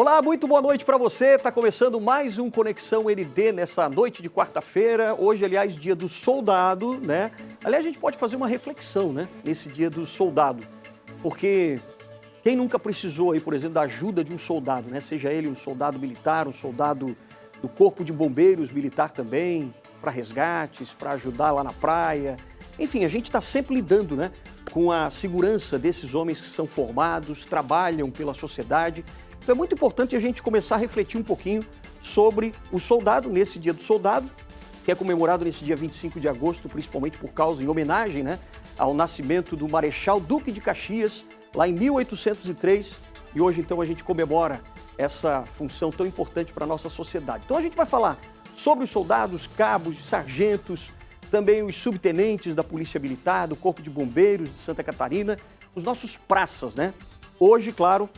Olá, muito boa noite para você. Está começando mais um Conexão ND nessa noite de quarta-feira. Hoje, aliás, dia do soldado, né? Aliás, a gente pode fazer uma reflexão, né? Nesse dia do soldado. Porque quem nunca precisou aí, por exemplo, da ajuda de um soldado, né? Seja ele um soldado militar, um soldado do Corpo de Bombeiros militar também, para resgates, para ajudar lá na praia. Enfim, a gente está sempre lidando, né? Com a segurança desses homens que são formados, trabalham pela sociedade. Então é muito importante a gente começar a refletir um pouquinho sobre o soldado nesse dia do soldado, que é comemorado nesse dia 25 de agosto, principalmente por causa, em homenagem, né, ao nascimento do Marechal Duque de Caxias, lá em 1803. E hoje, então, a gente comemora essa função tão importante para a nossa sociedade. Então a gente vai falar sobre os soldados, cabos, sargentos, também os subtenentes da Polícia Militar, do Corpo de Bombeiros de Santa Catarina, os nossos praças, né? Hoje, claro,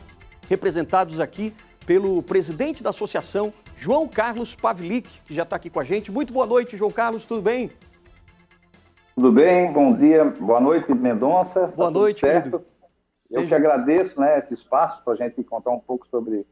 representados aqui pelo presidente da associação, João Carlos Pavlik, que já está aqui com a gente. Muito boa noite, João Carlos, tudo bem? Tudo bem, bom dia, boa noite, Mendonça. Boa noite, certo? Eu que agradeço, né, esse espaço para a gente contar um pouco sobre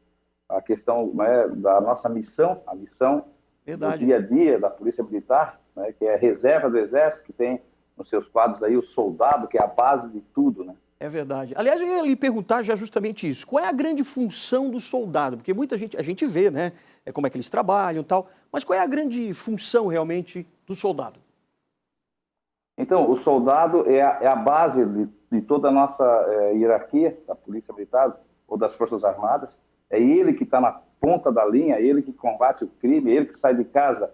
a questão, né, da nossa missão, a missão do dia a dia da Polícia Militar, né, que é a reserva do Exército, que tem nos seus quadros aí o soldado, que é a base de tudo, né? É verdade. Aliás, eu ia lhe perguntar já justamente isso. Qual é a grande função do soldado? Porque muita gente, a gente vê, né, como é que eles trabalham e tal, mas qual é a grande função realmente do soldado? Então, o soldado é a base de toda a nossa hierarquia da Polícia Militar ou das Forças Armadas. É ele que está na ponta da linha, é ele que combate o crime, é ele que sai de casa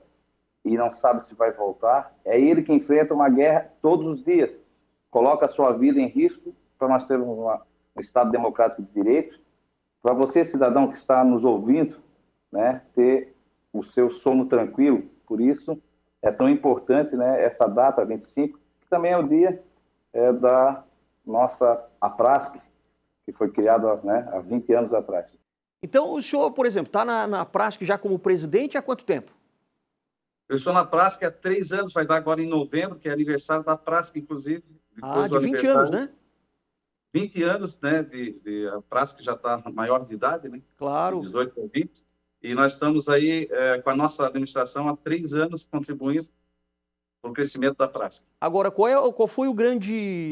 e não sabe se vai voltar. É ele que enfrenta uma guerra todos os dias, coloca a sua vida em risco para nós termos um Estado democrático de direito, para você, cidadão que está nos ouvindo, né, ter o seu sono tranquilo. Por isso é tão importante, né, essa data, 25, que também é o dia da nossa APRASC, que foi criada, né, há 20 anos atrás. Então, o senhor, por exemplo, está na APRASC já como presidente há quanto tempo? Eu estou na APRASC há 3 anos, vai dar agora em novembro, que é aniversário da APRASC, inclusive. De 20 anos, né? 20 anos, né, a APRASC já está maior de idade, né? Claro. De 18 para 20. E nós estamos aí com a nossa administração há 3 anos contribuindo para o crescimento da APRASC. Agora, qual foi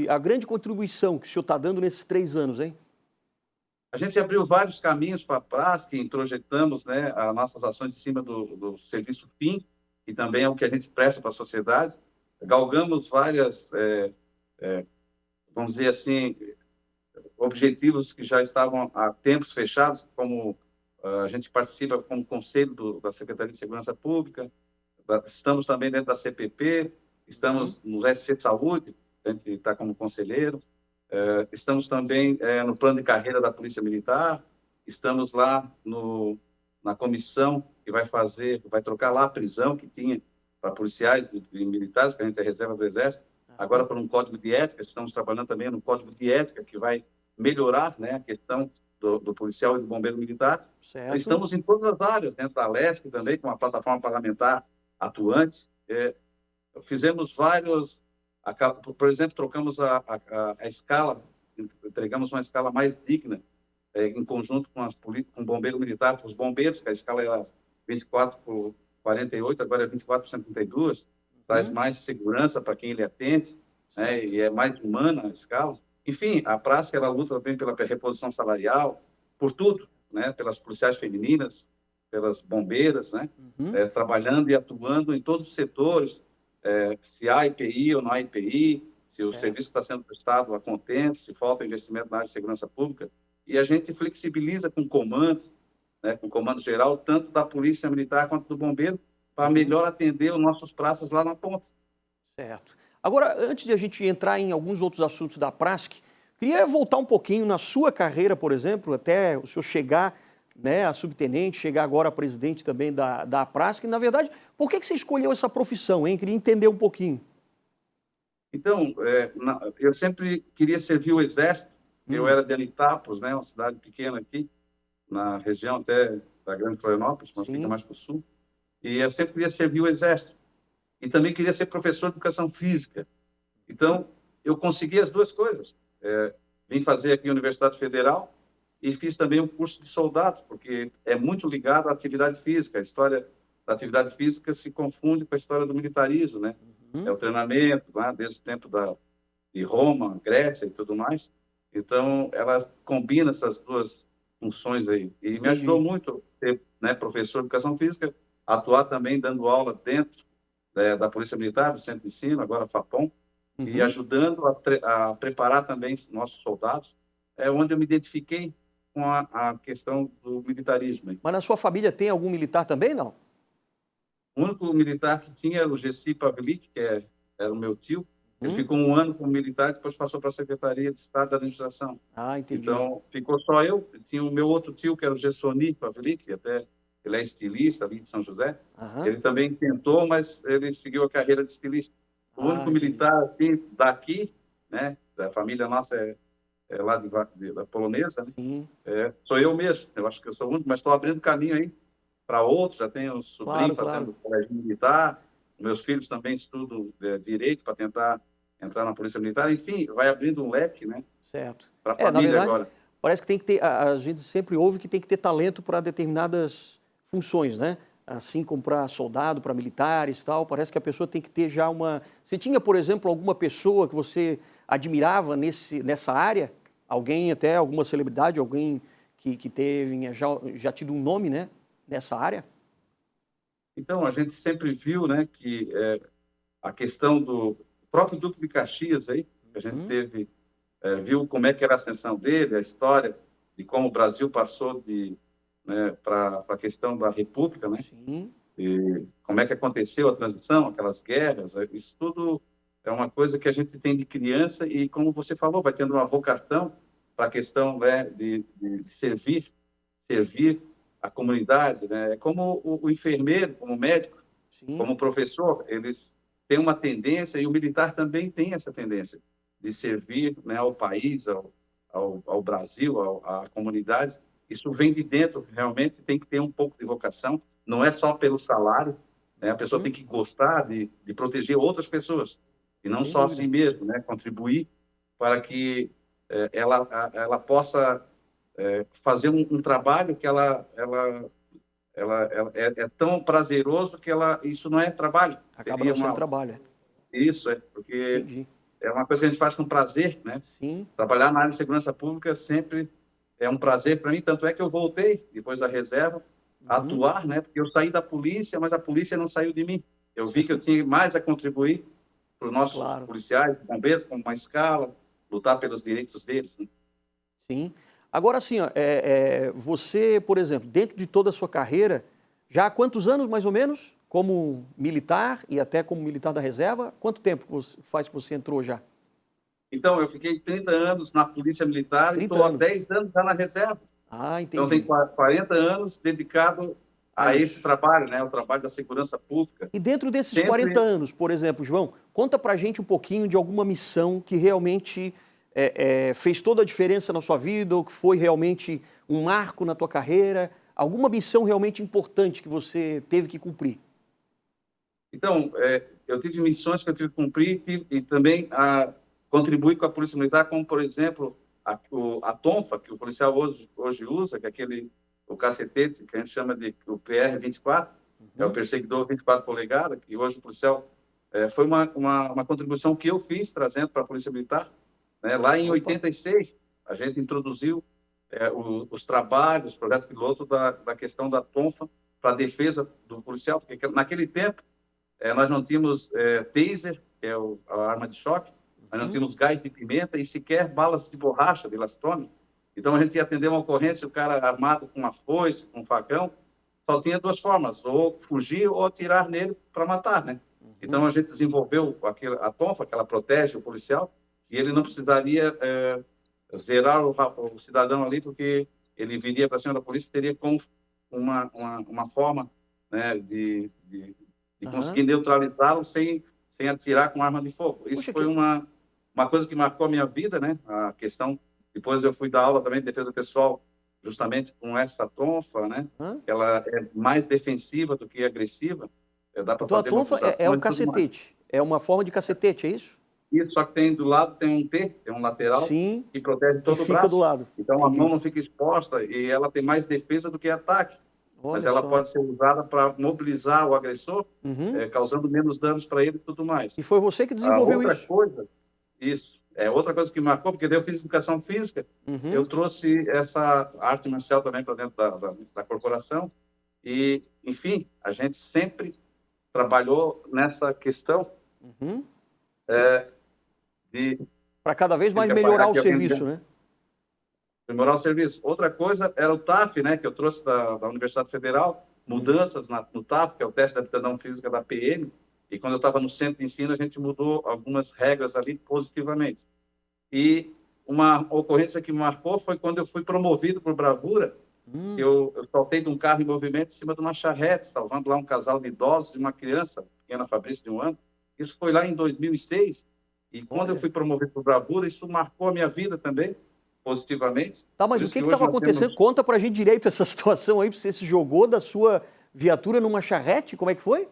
a grande contribuição que o senhor está dando nesses 3 anos, hein? A gente abriu vários caminhos para a APRASC, introjetamos, né, as nossas ações em cima do serviço FIM, que também é o que a gente presta para a sociedade. Galgamos várias, vamos dizer assim, objetivos que já estavam há tempos fechados, como a gente participa como conselho da Secretaria de Segurança Pública, estamos também dentro da CPP, estamos no SC Saúde, a gente está como conselheiro, estamos também no plano de carreira da Polícia Militar, estamos lá na comissão que vai trocar lá a prisão que tinha para policiais e militares, que a gente é reserva do Exército, agora por um código de ética. Estamos trabalhando também no código de ética, que vai melhorar, né, a questão do policial e do bombeiro militar. Certo. Estamos em todas as áreas, dentro da LESC também, com uma plataforma parlamentar atuante. Fizemos vários, por exemplo, trocamos a escala, entregamos uma escala mais digna, em conjunto com o bombeiro militar, com os bombeiros, que a escala era 24 por 48, agora é 24 por 72, traz mais segurança para quem ele atende, né, e é mais humana a escala. Enfim, a APRASC, ela luta também pela reposição salarial, por tudo, né, pelas policiais femininas, pelas bombeiras, né, trabalhando e atuando em todos os setores, se há IPI ou não há IPI, se o serviço está sendo prestado a contento, se falta investimento na área de segurança pública. E a gente flexibiliza com comandos, né, com o comando geral, tanto da Polícia Militar quanto do Bombeiro, para melhor atender os nossos praças lá na ponta. Certo. Agora, antes de a gente entrar em alguns outros assuntos da APRASC, queria voltar um pouquinho na sua carreira, por exemplo, até o senhor chegar, né, a subtenente, chegar agora a presidente também da APRASC. Na verdade, por que você escolheu essa profissão, hein? Queria entender um pouquinho. Então, eu sempre queria servir o Exército. Eu era de Anitápolis, né, uma cidade pequena aqui, na região até da Grande Florianópolis, mas fica mais para o sul. E eu sempre queria servir o Exército. E também queria ser professor de educação física. Então, eu consegui as duas coisas. Vim fazer aqui a Universidade Federal, e fiz também um curso de soldado, porque é muito ligado à atividade física. A história da atividade física se confunde com a história do militarismo, né? É o treinamento, né? Desde o tempo de Roma, Grécia e tudo mais. Então, ela combina essas duas funções aí. E me ajudou muito ser, né, professor de educação física, atuar também dando aula dentro da Polícia Militar, do Centro de Ensino, agora FAPOM, e ajudando a preparar também nossos soldados, onde eu me identifiquei com a questão do militarismo. Mas na sua família tem algum militar também, não? O único militar que tinha era o Gessi Pavlik, que era o meu tio. Ele ficou 1 ano como militar, depois passou para a Secretaria de Estado da Administração. Ah, entendi. Então, ficou só eu. Tinha o meu outro tio, que era o Gessoni Pavlik, até ele é estilista ali de São José. Ele também tentou, mas ele seguiu a carreira de estilista. O único militar assim, daqui, né, da família nossa é lá da polonesa, né? Sou eu mesmo. Eu acho que eu sou o único, mas estou abrindo caminho aí para outros. Já tenho sobrinho fazendo colégio militar. Meus filhos também estudam direito para tentar entrar na Polícia Militar. Enfim, vai abrindo um leque, né? Certo. Para a família na verdade, agora. Parece que tem que ter, a gente sempre ouve que tem que ter talento para determinadas funções, né? Assim como para soldado, para militares e tal. Parece que a pessoa tem que ter já uma... Você tinha, por exemplo, alguma pessoa que você admirava nessa área? Alguém, até alguma celebridade, alguém que teve já tido um nome, né, nessa área? Então, a gente sempre viu, né, que a questão do próprio Duque de Caxias aí, a gente viu como é que era a ascensão dele, a história de como o Brasil passou para a questão da República, né? Sim. E como é que aconteceu a transição, aquelas guerras, isso tudo é uma coisa que a gente tem de criança e, como você falou, vai tendo uma vocação para a questão, né, de servir a comunidade, né? É como o enfermeiro, como o médico, como o professor, eles têm uma tendência, e o militar também tem essa tendência de servir, né, ao país, ao Brasil, à comunidade. Isso vem de dentro, realmente tem que ter um pouco de vocação, não é só pelo salário, né? A pessoa tem que gostar de proteger outras pessoas, e não só a si mesmo, né? Contribuir para que ela possa fazer um trabalho que ela é tão prazeroso que isso não é trabalho. Acaba não sendo trabalho. Isso, porque é uma coisa que a gente faz com prazer, né? Sim. Trabalhar na área de segurança pública sempre é um prazer para mim, tanto é que eu voltei, depois da reserva, a atuar, né? Porque eu saí da polícia, mas a polícia não saiu de mim. Eu vi que eu tinha mais a contribuir para os nossos policiais, bombeiros, com uma escala, lutar pelos direitos deles, né? Sim. Agora, assim, ó, você, por exemplo, dentro de toda a sua carreira, já há quantos anos, mais ou menos, como militar e até como militar da reserva? Quanto tempo faz que você entrou já? Então, eu fiquei 30 anos na Polícia Militar e estou há 10 anos já na reserva. Ah, entendi. Então, tem 40 anos dedicado a esse trabalho, né? O trabalho da segurança pública. E dentro desses 40 anos, por exemplo, João, conta pra gente um pouquinho de alguma missão que realmente fez toda a diferença na sua vida, ou que foi realmente um marco na tua carreira, alguma missão realmente importante que você teve que cumprir. Então, eu tive missões que eu tive que cumprir e também contribuir com a Polícia Militar, como, por exemplo, a tonfa, que o policial hoje usa, que é o cacetete, que a gente chama de o PR-24, é o perseguidor 24 polegadas, que hoje o policial... foi uma contribuição que eu fiz, trazendo para a Polícia Militar. Né? Lá em 86, a gente introduziu os trabalhos, o projeto piloto da questão da tonfa para a defesa do policial, porque naquele tempo nós não tínhamos taser, que é a arma de choque, nós não tínhamos gás de pimenta e sequer balas de borracha, de elastômetro. Então, a gente ia atender uma ocorrência, o cara armado com uma foice, com um facão, só tinha duas formas, ou fugir ou atirar nele para matar, né? Então, a gente desenvolveu a tonfa, que ela protege o policial, e ele não precisaria zerar o cidadão ali, porque ele viria para cima da polícia e teria como uma forma, né, de conseguir neutralizá-lo sem atirar com arma de fogo. Isso foi uma coisa que marcou a minha vida, né? A questão... Depois eu fui dar aula também de defesa pessoal, justamente com essa tonfa, né? Ela é mais defensiva do que agressiva. Dá para então fazer a tonfa é um cacetete, é uma forma de cacetete, é isso? Isso, só que tem do lado, tem um T, tem um lateral, Sim, que protege que todo o fica braço. do lado. Então, a Entendi. mão não fica exposta e ela tem mais defesa do que ataque. Mas Olha ela só. pode ser usada para mobilizar o agressor, Uhum. causando menos danos para ele e tudo mais. E foi você que A desenvolveu outra isso. coisa, isso, outra coisa que marcou, porque daí eu fiz educação física, eu Uhum. trouxe essa arte marcial também para dentro da corporação e, enfim, a gente sempre trabalhou nessa questão Uhum. de Para cada vez mais quer pagar melhorar o aqui alguém serviço, né? melhorar o serviço. Outra coisa era o TAF, né, que eu trouxe da Universidade Federal, mudanças no TAF, que é o teste de aptidão física da PM, e quando eu estava no centro de ensino, a gente mudou algumas regras ali positivamente. E uma ocorrência que me marcou foi quando eu fui promovido por bravura, eu saltei de um carro em movimento em cima de uma charrete, salvando lá um casal de idosos de uma criança, pequena Fabrício, de 1 ano. Isso foi lá em 2006, e quando eu Olha. fui promovido por bravura, isso marcou a minha vida também, positivamente. Tá, Por mas o isso que hoje estava nós acontecendo? temos... Conta pra gente direito essa situação aí. Você se jogou da sua viatura numa charrete? Como é que foi?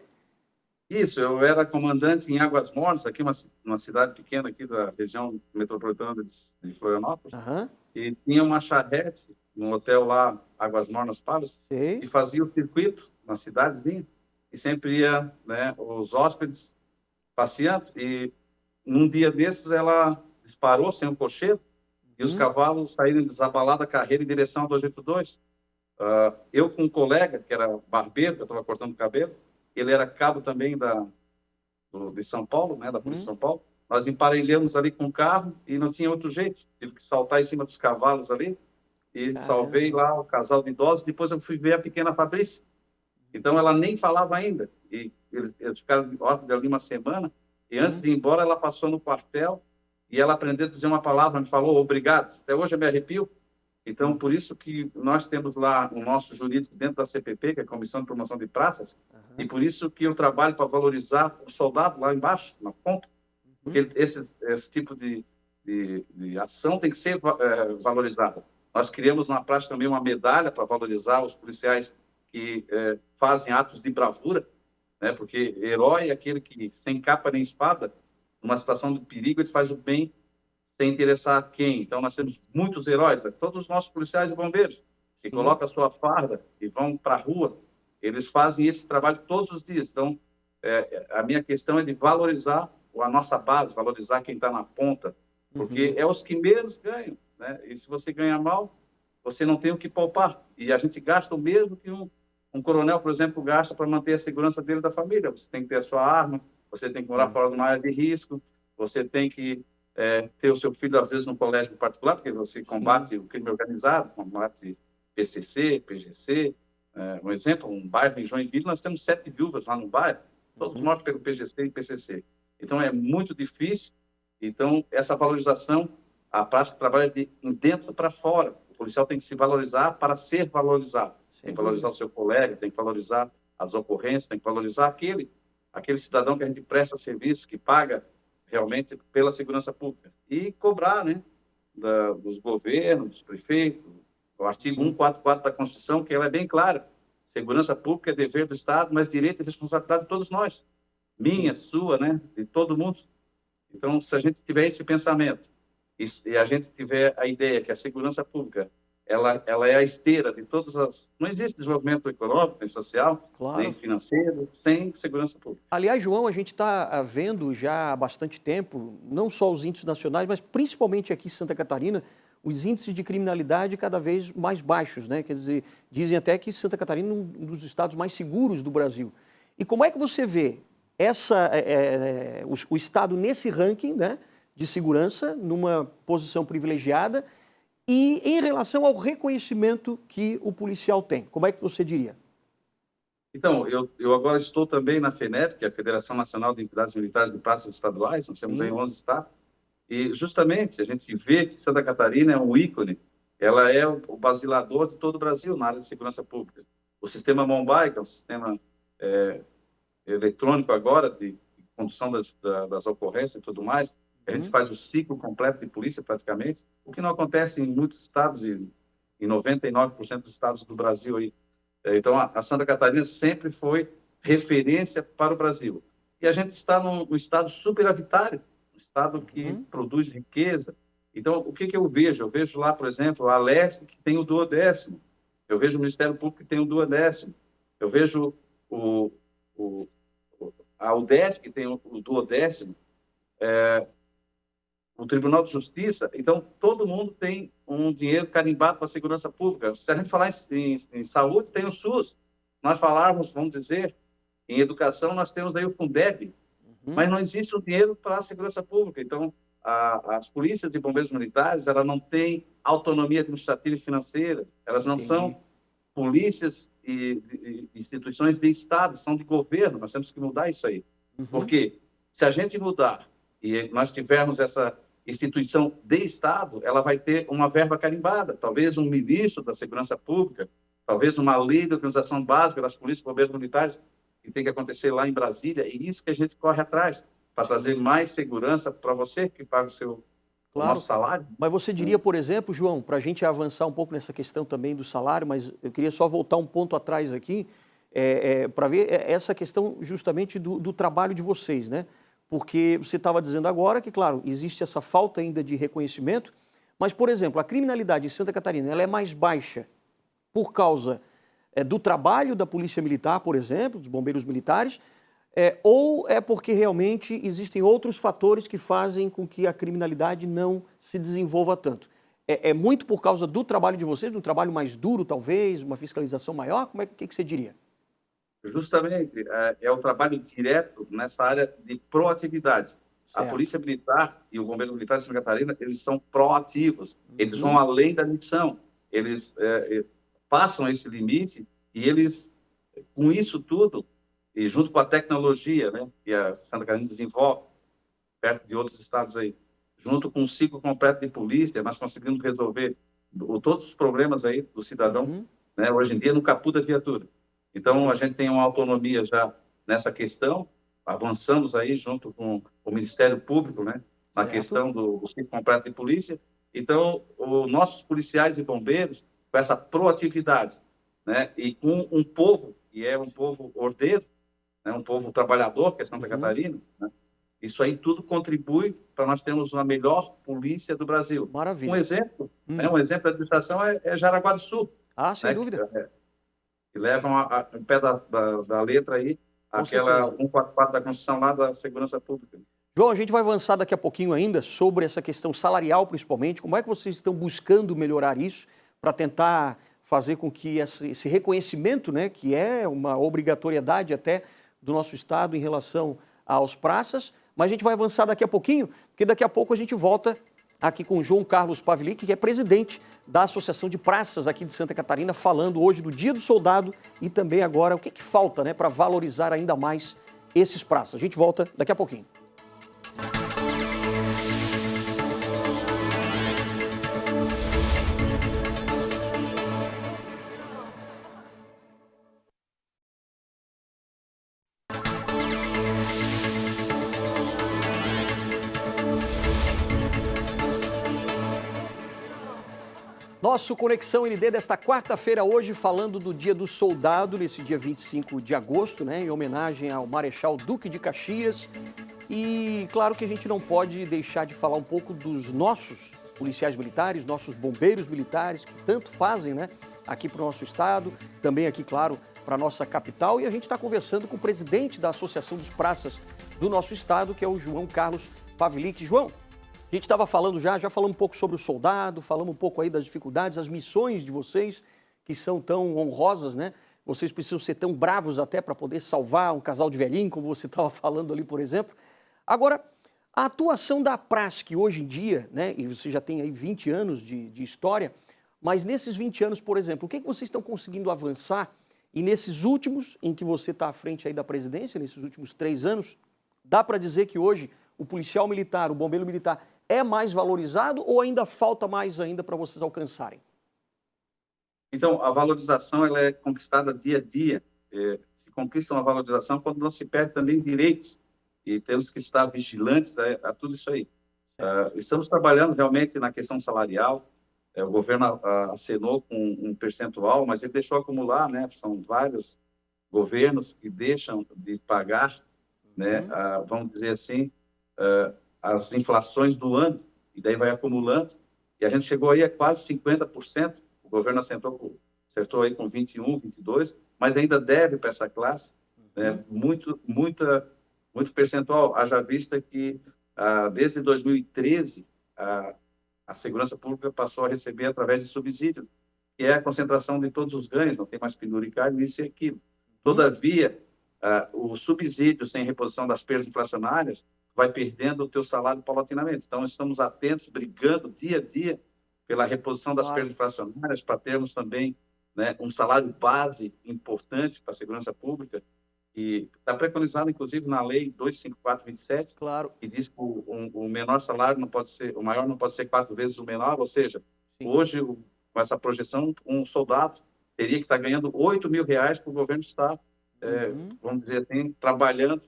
Isso, eu era comandante em Águas Mornas, aqui uma cidade pequena aqui da região metropolitana de Florianópolis, Aham, e tinha uma charrete no hotel lá, Águas Mornas Palace, sei. e fazia o circuito na cidadezinha, e sempre ia, né, os hóspedes passeando, e num dia desses ela disparou sem um cocheiro, e os cavalos saíram desabalados da carreira em direção ao 282. Eu com um colega, que era barbeiro, que eu estava cortando o cabelo, ele era cabo também de São Paulo, né, da Polícia de São Paulo, nós emparelhamos ali com o carro e não tinha outro jeito, tive que saltar em cima dos cavalos ali e salvei lá o casal de idosos. Depois eu fui ver a pequena Fabrícia, então ela nem falava ainda, e eles ficaram de ali uma semana, e antes de ir embora ela passou no quartel e ela aprendeu a dizer uma palavra, me falou obrigado, até hoje eu me arrepio. Então, por isso que nós temos lá o nosso jurídico dentro da CPP, que é a Comissão de Promoção de Praças, e por isso que eu trabalho para valorizar o soldado lá embaixo, na ponta, porque esse tipo de ação tem que ser valorizada. Nós criamos na praça também uma medalha para valorizar os policiais que fazem atos de bravura, né? Porque herói é aquele que, sem capa nem espada, numa situação de perigo, ele faz o bem sem interessar a quem. Então, nós temos muitos heróis, todos os nossos policiais e bombeiros, que colocam a sua farda e vão para a rua, eles fazem esse trabalho todos os dias. Então, a minha questão é de valorizar a nossa base, valorizar quem está na ponta, porque é os que menos ganham, né? E se você ganha mal, você não tem o que poupar. E a gente gasta o mesmo que um coronel, por exemplo, gasta para manter a segurança dele e da família. Você tem que ter a sua arma, você tem que morar fora de uma área de risco, você tem que ter o seu filho, às vezes, no colégio particular, porque você combate o crime organizado, combate PCC, PGC. Um exemplo, um bairro em Joinville, nós temos 7 viúvas lá no bairro, todos mortos pelo PGC e PCC. Então, é muito difícil. Então, essa valorização, a prática trabalha de dentro para fora. O policial tem que se valorizar para ser valorizado. Tem que valorizar o seu colega, tem que valorizar as ocorrências, tem que valorizar aquele cidadão que a gente presta serviço, que paga realmente pela segurança pública. E cobrar, né, dos governos, dos prefeitos, o artigo 144 da Constituição, que ela é bem clara. Segurança pública é dever do Estado, mas direito e responsabilidade de todos nós. Minha, sua, né, de todo mundo. Então, se a gente tiver esse pensamento e a gente tiver a ideia que a segurança pública ela é a esteira de todas as... Não existe desenvolvimento econômico, nem social, nem financeiro, sem segurança pública. Aliás, João, a gente está vendo já há bastante tempo, não só os índices nacionais, mas principalmente aqui em Santa Catarina, os índices de criminalidade cada vez mais baixos, né? Quer dizer, dizem até que Santa Catarina é um dos estados mais seguros do Brasil. E como é que você vê o estado nesse ranking, né, de segurança, numa posição privilegiada, e em relação ao reconhecimento que o policial tem? Como é que você diria? Então, eu agora estou também na FENEP, que é a Federação Nacional de Entidades Militares de Praças Estaduais, nós temos aí 11 estados, e justamente a gente vê que Santa Catarina é um ícone, ela é o basilador de todo o Brasil na área de segurança pública. O sistema Mombai, que é um sistema eletrônico agora, de condução das ocorrências e tudo mais, a gente faz o ciclo completo de polícia praticamente, o que não acontece em muitos estados e em 99% dos estados do Brasil aí. Então, a Santa Catarina sempre foi referência para o Brasil. E a gente está num estado superavitário Estado que Uhum. produz riqueza. Então, o que eu vejo? Eu vejo lá, por exemplo, a Leste, que tem o duodécimo. Eu vejo o Ministério Público, que tem o duodécimo. Eu vejo o, o, a UDESC, que tem o duodécimo. O Tribunal de Justiça. Então, todo mundo tem um dinheiro carimbado para a segurança pública. Se a gente falar em saúde, tem o SUS. Nós falarmos, vamos dizer, em educação, nós temos aí o Fundeb, mas não existe o dinheiro para a segurança pública. Então, as polícias e bombeiros militares, elas não têm autonomia administrativa e financeira, elas não Entendi. são polícias e instituições de Estado, são de governo. Nós temos que mudar isso aí. Uhum. Porque se a gente mudar e nós tivermos essa instituição de Estado, ela vai ter uma verba carimbada, talvez um ministro da Segurança Pública, talvez uma lei de organização básica das polícias e bombeiros militares, que tem que acontecer lá em Brasília, e isso que a gente corre atrás, para trazer mais segurança para você que paga o Claro. nosso salário. Mas você diria, por exemplo, João, para a gente avançar um pouco nessa questão também do salário, mas eu queria só voltar um ponto atrás aqui, para ver essa questão justamente do trabalho de vocês, né? Porque você estava dizendo agora que, claro, existe essa falta ainda de reconhecimento, mas, por exemplo, a criminalidade em Santa Catarina, ela é mais baixa por causa do trabalho da Polícia Militar, por exemplo, dos bombeiros militares, ou é porque realmente existem outros fatores que fazem com que a criminalidade não se desenvolva tanto? É muito por causa do trabalho de vocês, um trabalho mais duro, talvez, uma fiscalização maior? Como que você diria? Justamente, é o trabalho direto nessa área de proatividade. Certo. A Polícia Militar e o Bombeiro Militar de Santa Catarina, eles são proativos, eles vão além da missão, eles passam esse limite e eles, com isso tudo, e junto com a tecnologia, né, que a Santa Catarina desenvolve, perto de outros estados aí, junto com um ciclo completo de polícia, nós conseguimos resolver todos os problemas aí do cidadão, né, hoje em dia, no capô da viatura. Então, a gente tem uma autonomia já nessa questão, avançamos aí junto com o Ministério Público, né, na Certo. questão do ciclo completo de polícia. Então, os nossos policiais e bombeiros, com essa proatividade, né, e com um povo, que é um povo ordeiro, né, um povo trabalhador, que é Santa Catarina, né, isso aí tudo contribui para nós termos uma melhor polícia do Brasil. Maravilha. Um exemplo, né, um exemplo da administração é Jaraguá do Sul. Ah, sem né, dúvida. Que levam ao pé da letra aí, Com aquela certeza. 144 da Constituição lá da Segurança Pública. João, a gente vai avançar daqui a pouquinho ainda sobre essa questão salarial, principalmente. Como é que vocês estão buscando melhorar isso para tentar fazer com que esse reconhecimento, né, que é uma obrigatoriedade até do nosso Estado em relação aos praças, mas a gente vai avançar daqui a pouquinho, porque daqui a pouco a gente volta aqui com o João Carlos Pavilic, que é presidente da Associação de Praças aqui de Santa Catarina, falando hoje do Dia do Soldado e também agora o que falta, né, para valorizar ainda mais esses praças. A gente volta daqui a pouquinho. Nosso Conexão ND desta quarta-feira hoje falando do Dia do Soldado, nesse dia 25 de agosto, né, em homenagem ao Marechal Duque de Caxias. E claro que a gente não pode deixar de falar um pouco dos nossos policiais militares, nossos bombeiros militares, que tanto fazem, né, aqui para o nosso estado, também aqui, claro, para a nossa capital. E a gente está conversando com o presidente da Associação dos Praças do nosso estado, que é o João Carlos Pavilic. João, a gente estava falando já falamos um pouco sobre o soldado, falamos um pouco aí das dificuldades, as missões de vocês, que são tão honrosas, né? Vocês precisam ser tão bravos até para poder salvar um casal de velhinho, como você estava falando ali, por exemplo. Agora, a atuação da PRASC hoje em dia, né? E você já tem aí 20 anos de história, mas nesses 20 anos, por exemplo, o que vocês estão conseguindo avançar? E nesses últimos, em que você está à frente aí da presidência, nesses últimos 3 anos, dá para dizer que hoje o policial militar, o bombeiro militar, é mais valorizado ou ainda falta mais ainda para vocês alcançarem? Então, a valorização ela é conquistada dia a dia. Se conquista uma valorização quando não se perde também direitos. E temos que estar vigilantes a tudo isso aí. Estamos trabalhando realmente na questão salarial. O governo acenou com um percentual, mas ele deixou acumular, né? São vários governos que deixam de pagar, né? Vamos dizer assim, as inflações do ano, e daí vai acumulando, e a gente chegou aí a quase 50%, o governo acertou aí com 21, 22, mas ainda deve para essa classe, né, muito percentual, haja vista que desde 2013 a segurança pública passou a receber através de subsídio, que é a concentração de todos os ganhos, não tem mais penduricário, isso e aquilo. Todavia, o subsídio sem reposição das perdas inflacionárias vai perdendo o teu salário paulatinamente. Então, estamos atentos, brigando dia a dia pela reposição das perdas inflacionárias, para termos também, né, um salário base importante para a segurança pública, que está preconizado, inclusive, na lei 254/27, Claro. que diz que o menor salário não pode ser, o maior não pode ser 4 vezes o menor, ou seja, Sim. hoje, com essa projeção, um soldado teria que estar ganhando R$8.000 para o governo estar, vamos dizer assim, trabalhando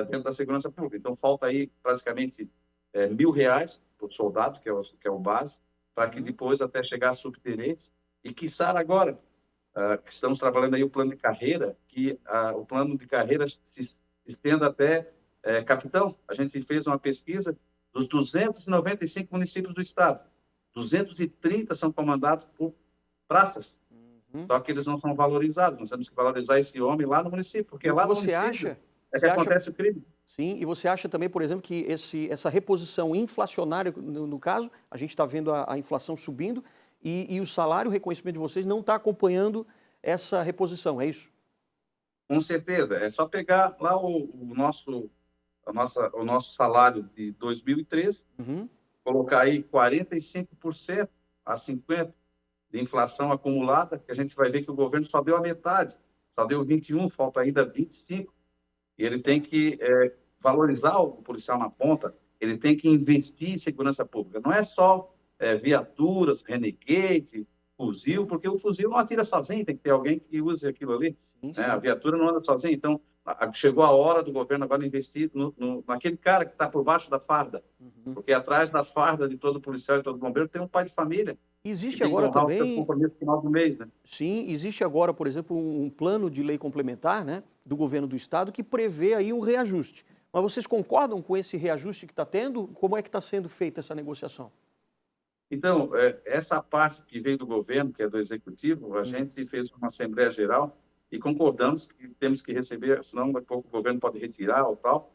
dentro da segurança pública. Então, falta aí praticamente R$1.000 para o soldado, que é o base, para que depois até chegar a subtenentes, e quiçá agora, que estamos trabalhando aí o plano de carreira, que o plano de carreira se estenda até capitão. A gente fez uma pesquisa dos 295 municípios do estado. 230 são comandados por praças. Só que eles não são valorizados. Nós temos que valorizar esse homem lá no município, porque lá no município acontece o crime. Sim, e você acha também, por exemplo, que essa reposição inflacionária, no caso, a gente está vendo a inflação subindo e o salário, o reconhecimento de vocês não está acompanhando essa reposição, é isso? Com certeza. É só pegar lá o nosso salário de 2013, colocar aí 45% a 50% de inflação acumulada, que a gente vai ver que o governo só deu a metade, só deu 21%, falta ainda 25%. E ele tem que valorizar o policial na ponta, ele tem que investir em segurança pública. Não é só viaturas, Renegade, fuzil, porque o fuzil não atira sozinho, tem que ter alguém que use aquilo ali. Sim. A viatura não anda sozinha. Então, chegou a hora do governo agora investir naquele cara que está por baixo da farda. Porque atrás da farda de todo policial e todo bombeiro tem um pai de família. Existe agora também... compromisso final do mês, né? Sim, existe agora, por exemplo, um plano de lei complementar, né, do governo do estado que prevê aí um reajuste. Mas vocês concordam com esse reajuste que está tendo? Como é que está sendo feita essa negociação? Então, essa parte que veio do governo, que é do executivo, a gente fez uma Assembleia Geral e concordamos que temos que receber, senão daqui a pouco o governo pode retirar ou tal,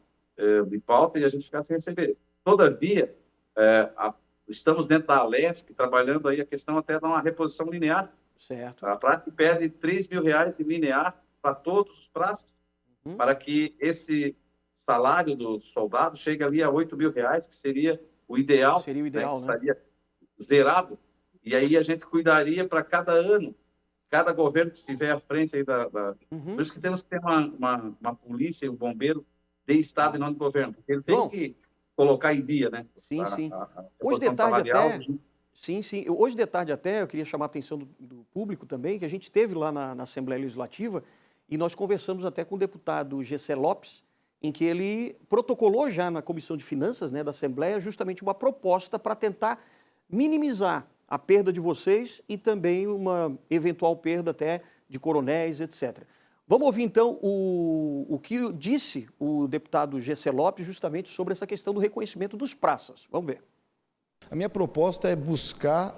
de pauta, e a gente ficar sem receber. Todavia, estamos dentro da Alesc trabalhando aí a questão até de uma reposição linear. Certo. A praça perde R$3.000 em linear para todos os praças, para que esse salário do soldado chegue ali a R$8.000, que seria o ideal. Seria o ideal, né? Estaria zerado. E aí a gente cuidaria para cada ano, cada governo que estiver à frente aí Por isso que temos que ter uma polícia, um bombeiro de estado e não de governo, porque ele tem que colocar em dia, né? Sim. Hoje de tarde até... Sim. Hoje de tarde até, eu queria chamar a atenção do público também, que a gente esteve lá na Assembleia Legislativa e nós conversamos até com o deputado Gessé Lopes, em que ele protocolou já na Comissão de Finanças, né, da Assembleia justamente uma proposta para tentar minimizar a perda de vocês e também uma eventual perda até de coronéis, etc. Vamos ouvir então o que disse o deputado Gessé Lopes justamente sobre essa questão do reconhecimento dos praças. Vamos ver. A minha proposta é buscar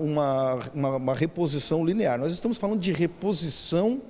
uma reposição linear. Nós estamos falando de reposição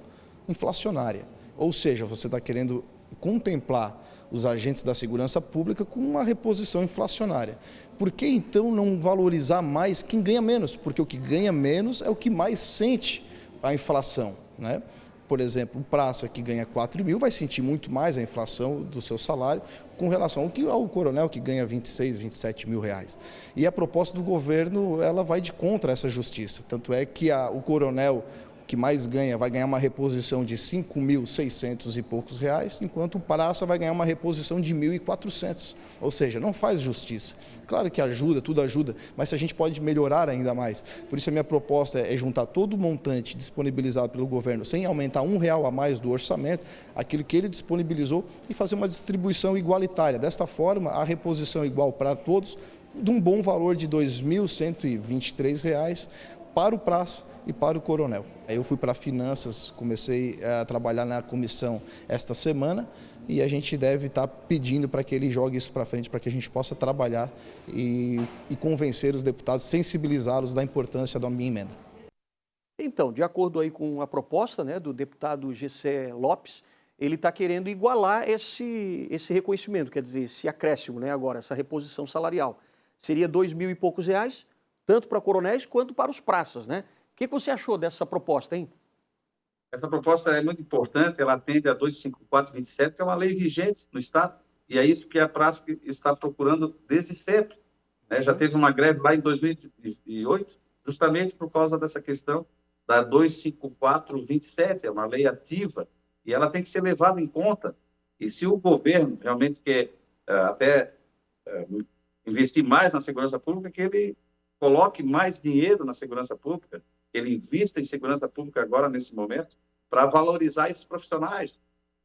inflacionária, ou seja, você está querendo contemplar os agentes da segurança pública com uma reposição inflacionária. Por que então não valorizar mais quem ganha menos? Porque o que ganha menos é o que mais sente a inflação, né? Por exemplo, o praça que ganha 4.000 vai sentir muito mais a inflação do seu salário com relação ao coronel que ganha 26, 27 mil reais. E a proposta do governo, ela vai de contra essa justiça. Tanto é que o coronel que mais ganha vai ganhar uma reposição de 5.600 e poucos reais, enquanto o praça vai ganhar uma reposição de 1.400. Ou seja, não faz justiça. Claro que ajuda, tudo ajuda, mas a gente pode melhorar ainda mais. Por isso a minha proposta é juntar todo o montante disponibilizado pelo governo, sem aumentar R$1 a mais do orçamento, aquilo que ele disponibilizou, e fazer uma distribuição igualitária. Desta forma, a reposição igual para todos, de um bom valor de R$2.123 para o praça e para o coronel. Aí eu fui para finanças, comecei a trabalhar na comissão esta semana e a gente deve estar pedindo para que ele jogue isso para frente, para que a gente possa trabalhar e convencer os deputados, sensibilizá-los da importância da minha emenda. Então, de acordo aí com a proposta, né, do deputado Gessé Lopes, ele está querendo igualar esse reconhecimento, quer dizer, esse acréscimo, né, agora, essa reposição salarial. Seria R$2.000 e poucos, tanto para coronéis quanto para os praças, né? O que você achou dessa proposta, hein? Essa proposta é muito importante, ela atende a 254/27, que é uma lei vigente no Estado, e é isso que a praça está procurando desde sempre. Né? Já teve uma greve lá em 2008, justamente por causa dessa questão da 254/27, é uma lei ativa, e ela tem que ser levada em conta. E se o governo realmente quer investir mais na segurança pública, que ele coloque mais dinheiro na segurança pública, que ele invista em segurança pública agora, nesse momento, para valorizar esses profissionais.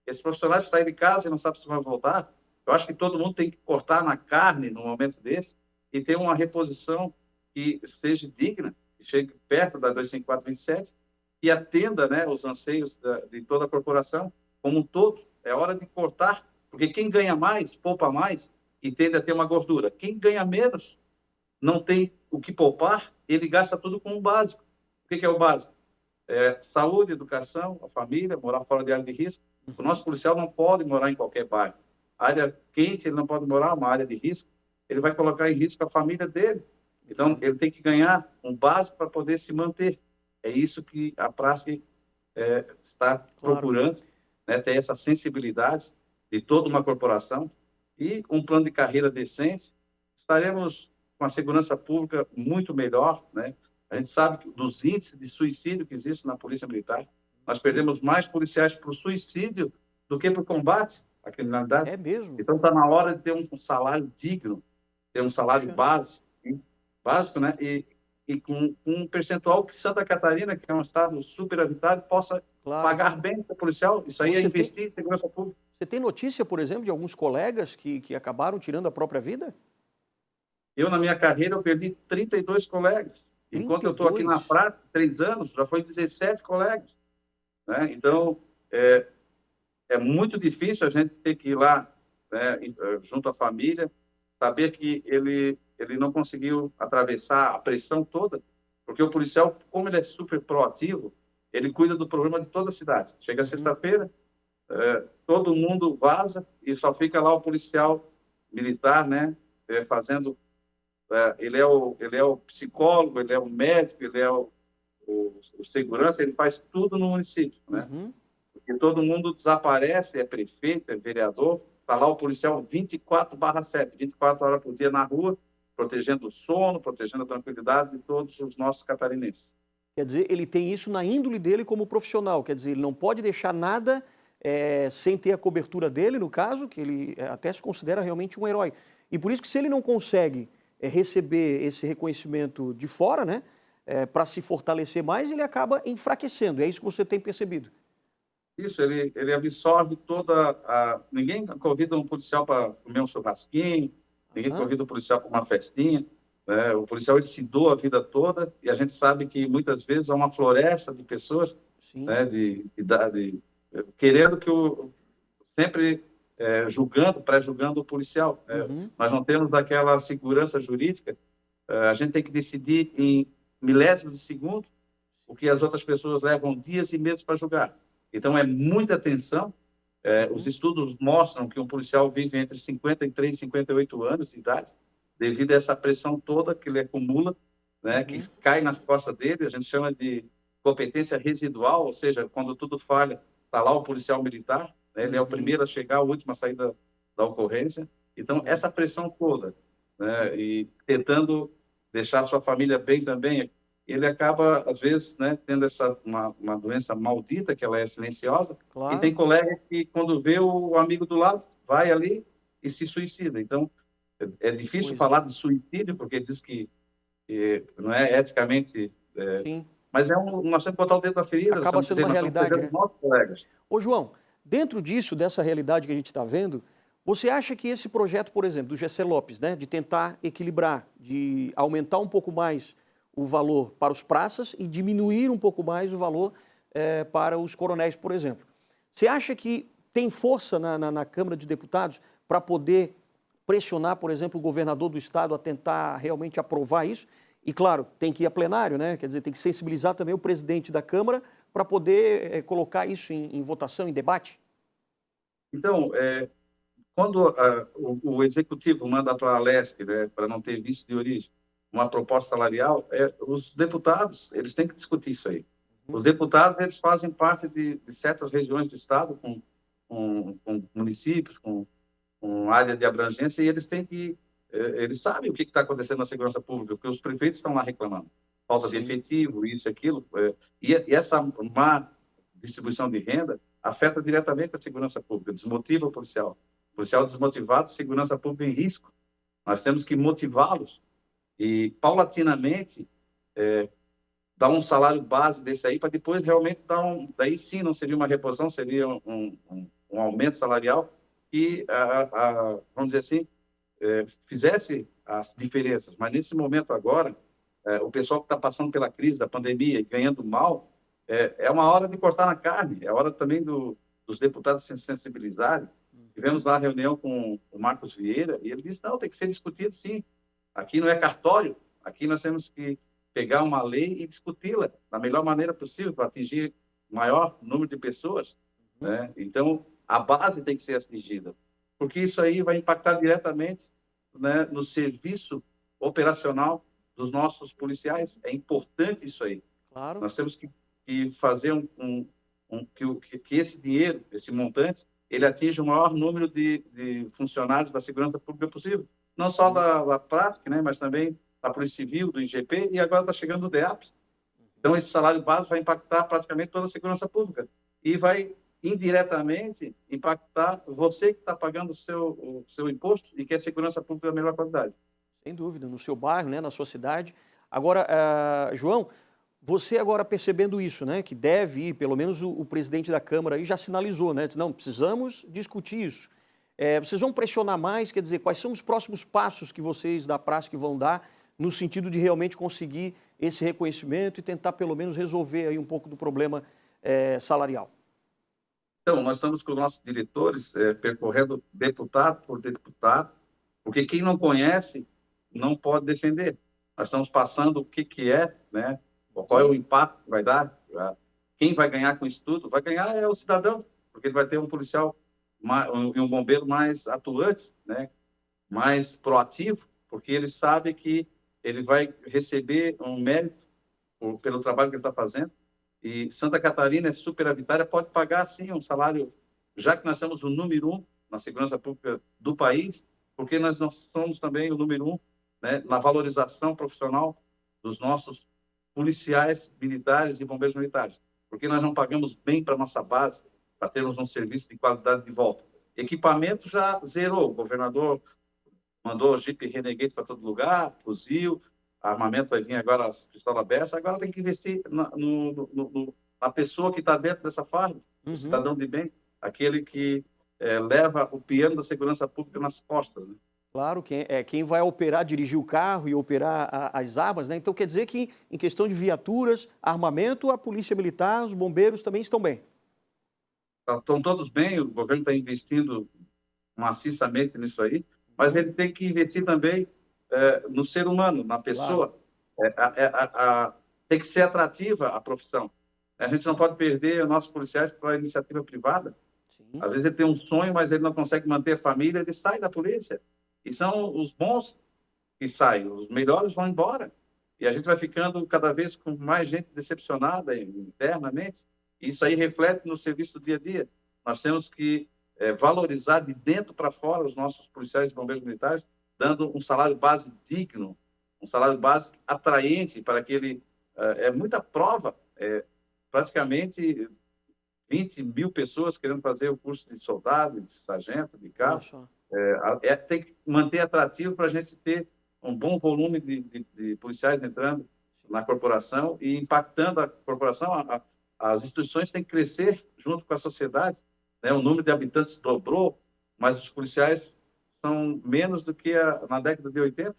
Esses profissionais que saem de casa e não sabem se vão voltar. Eu acho que todo mundo tem que cortar na carne no momento desse e ter uma reposição que seja digna, que chegue perto da 254/27 e atenda, né, os anseios de toda a corporação como um todo. É hora de cortar, porque quem ganha mais, poupa mais e tende a ter uma gordura. Quem ganha menos, não tem o que poupar, ele gasta tudo com o básico. O que é o básico? Saúde, educação, a família, morar fora de área de risco. O nosso policial não pode morar em qualquer bairro. Área quente, ele não pode morar, uma área de risco. Ele vai colocar em risco a família dele. Então, ele tem que ganhar um básico para poder se manter. É isso que a praça está procurando, né, ter essa sensibilidade de toda uma corporação e um plano de carreira decente. Estaremos com a segurança pública muito melhor, né? A gente sabe que dos índices de suicídio que existem na Polícia Militar, nós perdemos mais policiais para o suicídio do que para o combate à criminalidade. É mesmo? Então está na hora de ter um salário digno, ter um salário básico, né? E com um percentual que Santa Catarina, que é um estado superavitário, possa pagar bem para o policial. Isso aí é investir em segurança pública. Você tem notícia, por exemplo, de alguns colegas que acabaram tirando a própria vida? Eu, na minha carreira, eu perdi 32 colegas. 32? Enquanto eu estou aqui na praça, 3 anos, já foi 17 colegas. Né? Então, é muito difícil a gente ter que ir lá, né, junto à família, saber que ele não conseguiu atravessar a pressão toda, porque o policial, como ele é super proativo, ele cuida do problema de toda a cidade. Chega sexta-feira, todo mundo vaza e só fica lá o policial militar, né, fazendo... Ele é o psicólogo, ele é o médico, ele é o segurança, ele faz tudo no município, né? Porque todo mundo desaparece, é prefeito, é vereador, está lá o policial 24/7, 24 horas por dia na rua, protegendo o sono, protegendo a tranquilidade de todos os nossos catarinenses. Quer dizer, ele tem isso na índole dele como profissional, quer dizer, ele não pode deixar nada sem ter a cobertura dele, no caso, que ele até se considera realmente um herói. E por isso que se ele não consegue receber esse reconhecimento de fora, né, para se fortalecer mais, ele acaba enfraquecendo. É isso que você tem percebido? Isso, ele absorve toda a... Ninguém convida um policial para comer um churrasquinho, ninguém convida um policial para uma festinha. Né? O policial, ele se doa a vida toda e a gente sabe que muitas vezes há uma floresta de pessoas, né, querendo que sempre pré-julgando o policial. Nós não temos aquela segurança jurídica, a gente tem que decidir em milésimos de segundo o que as outras pessoas levam dias e meses para julgar. Então, é muita tensão. Os estudos mostram que um policial vive entre 53 e 58 anos de idade, devido a essa pressão toda que ele acumula, né, que cai nas costas dele, a gente chama de competência residual, ou seja, quando tudo falha, está lá o policial militar, né, ele é o primeiro a chegar, o último a sair da ocorrência. Então, essa pressão toda, né, e tentando deixar a sua família bem também, ele acaba, às vezes, né, tendo uma doença maldita, que ela é silenciosa, e tem colega que, quando vê o amigo do lado, vai ali e se suicida. Então, é difícil falar de suicídio, porque diz que não é eticamente... mas nós temos que botar o dedo na ferida. Acaba sendo uma realidade, né? Nossos colegas. Ô, João, dentro disso, dessa realidade que a gente está vendo, você acha que esse projeto, por exemplo, do Gessé Lopes, né, de tentar equilibrar, de aumentar um pouco mais o valor para os praças e diminuir um pouco mais o valor para os coronéis, por exemplo. Você acha que tem força na Câmara de Deputados para poder pressionar, por exemplo, o governador do estado a tentar realmente aprovar isso? E, claro, tem que ir a plenário, né? Quer dizer, tem que sensibilizar também o presidente da Câmara para poder colocar isso em votação, em debate? Então, quando o Executivo manda para a Alesc, né, para não ter visto de origem, uma proposta salarial, os deputados eles têm que discutir isso aí. Os deputados eles fazem parte de certas regiões do Estado, com municípios, com área de abrangência, e eles têm que... eles sabem o que está acontecendo na segurança pública, porque os prefeitos estão lá reclamando. Falta de efetivo, isso e aquilo. E essa má distribuição de renda afeta diretamente a segurança pública, desmotiva o policial. Policial desmotivado, segurança pública em risco. Nós temos que motivá-los e, paulatinamente, dar um salário base desse aí, para depois realmente dar daí sim, não seria uma reposição, seria um aumento salarial que, vamos dizer assim, fizesse as diferenças. Mas, nesse momento agora, o pessoal que está passando pela crise da pandemia e ganhando mal, é uma hora de cortar na carne, é hora também dos deputados se sensibilizarem. Tivemos lá a reunião com o Marcos Vieira e ele disse, não, tem que ser discutido sim. Aqui não é cartório, aqui nós temos que pegar uma lei e discuti-la da melhor maneira possível para atingir o maior número de pessoas. Né? Então, a base tem que ser atingida, porque isso aí vai impactar diretamente, né, no serviço operacional dos nossos policiais. É importante isso aí. Claro. Nós temos que fazer que esse dinheiro, esse montante, ele atinja o maior número de funcionários da segurança pública possível. Não só da prática, né, mas também da Polícia Civil, do IGP, e agora está chegando o DEAPS. Então, esse salário base vai impactar praticamente toda a segurança pública. E vai, indiretamente, impactar você que está pagando o seu imposto e quer a segurança pública da melhor qualidade. Sem dúvida, no seu bairro, né, na sua cidade. Agora, João, você agora percebendo isso, né, que deve ir, pelo menos o presidente da Câmara aí já sinalizou, né, não, precisamos discutir isso. Vocês vão pressionar mais, quer dizer, quais são os próximos passos que vocês da praça que vão dar no sentido de realmente conseguir esse reconhecimento e tentar pelo menos resolver aí um pouco do problema salarial? Então, nós estamos com os nossos diretores percorrendo deputado por deputado, porque quem não conhece não pode defender. Nós estamos passando o que é, né? Qual é o impacto que vai dar? Quem vai ganhar com isso tudo? Vai ganhar é o cidadão, porque ele vai ter um policial e um bombeiro mais atuantes, né? Mais proativo, porque ele sabe que ele vai receber um mérito pelo trabalho que ele está fazendo. E Santa Catarina é superavitária, pode pagar, sim, um salário, já que nós somos o número 1 na segurança pública do país, porque nós não somos também o número 1, né, na valorização profissional dos nossos policiais militares e bombeiros militares, porque nós não pagamos bem para a nossa base, para termos um serviço de qualidade de volta. Equipamento já zerou, o governador mandou Jeep Renegade para todo lugar, fuzil, armamento vai vir agora, as pistolas abertas, agora tem que investir na pessoa que está dentro dessa farda, o cidadão de bem, aquele que leva o piano da segurança pública nas costas, né? Claro, quem vai operar, dirigir o carro e operar as armas, né? Então quer dizer que em questão de viaturas, armamento, a Polícia Militar, os bombeiros também estão bem. Estão todos bem, o governo está investindo maciçamente nisso aí, mas ele tem que investir também no ser humano, na pessoa. Claro. Tem que ser atrativa a profissão. A gente não pode perder os nossos policiais para a iniciativa privada. Sim. Às vezes ele tem um sonho, mas ele não consegue manter a família, ele sai da polícia. E são os bons que saem, os melhores vão embora. E a gente vai ficando cada vez com mais gente decepcionada internamente. E isso aí reflete no serviço do dia a dia. Nós temos que valorizar de dentro para fora os nossos policiais e bombeiros militares, dando um salário base digno, um salário base atraente para que ele... é muita prova, praticamente 20 mil pessoas querendo fazer o curso de soldado, de sargento, de cabo. Tem que manter atrativo para a gente ter um bom volume de policiais entrando na corporação e impactando a corporação. As instituições têm que crescer junto com a sociedade, né? O número de habitantes dobrou, mas os policiais são menos do que na década de 80.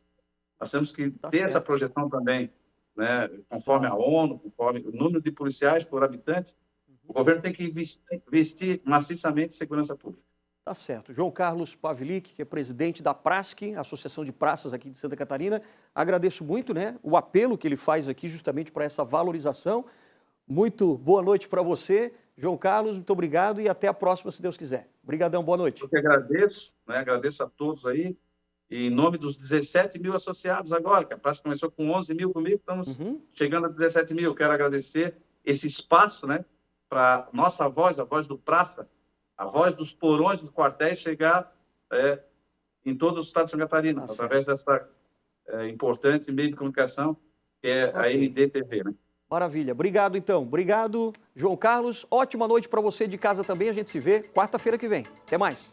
Nós temos que ter essa projeção também, né, conforme a ONU, conforme o número de policiais por habitante, o governo tem que investir maciçamente em segurança pública. Tá certo. João Carlos Pavilic, que é presidente da Prasc, Associação de Praças aqui de Santa Catarina, agradeço muito, né, o apelo que ele faz aqui justamente para essa valorização. Muito boa noite para você, João Carlos, muito obrigado e até a próxima, se Deus quiser. Obrigadão, boa noite. Eu que agradeço, né, agradeço a todos aí, e em nome dos 17 mil associados agora, que a Prasc começou com 11 mil comigo, estamos chegando a 17 mil. Quero agradecer esse espaço, né, para nossa voz, a voz do Praça, a voz dos porões dos quartéis chegar em todo o estado de Santa Catarina, através dessa importante meio de comunicação, que é a NDTV, né? Maravilha. Obrigado, então. Obrigado, João Carlos. Ótima noite para você de casa também. A gente se vê quarta-feira que vem. Até mais.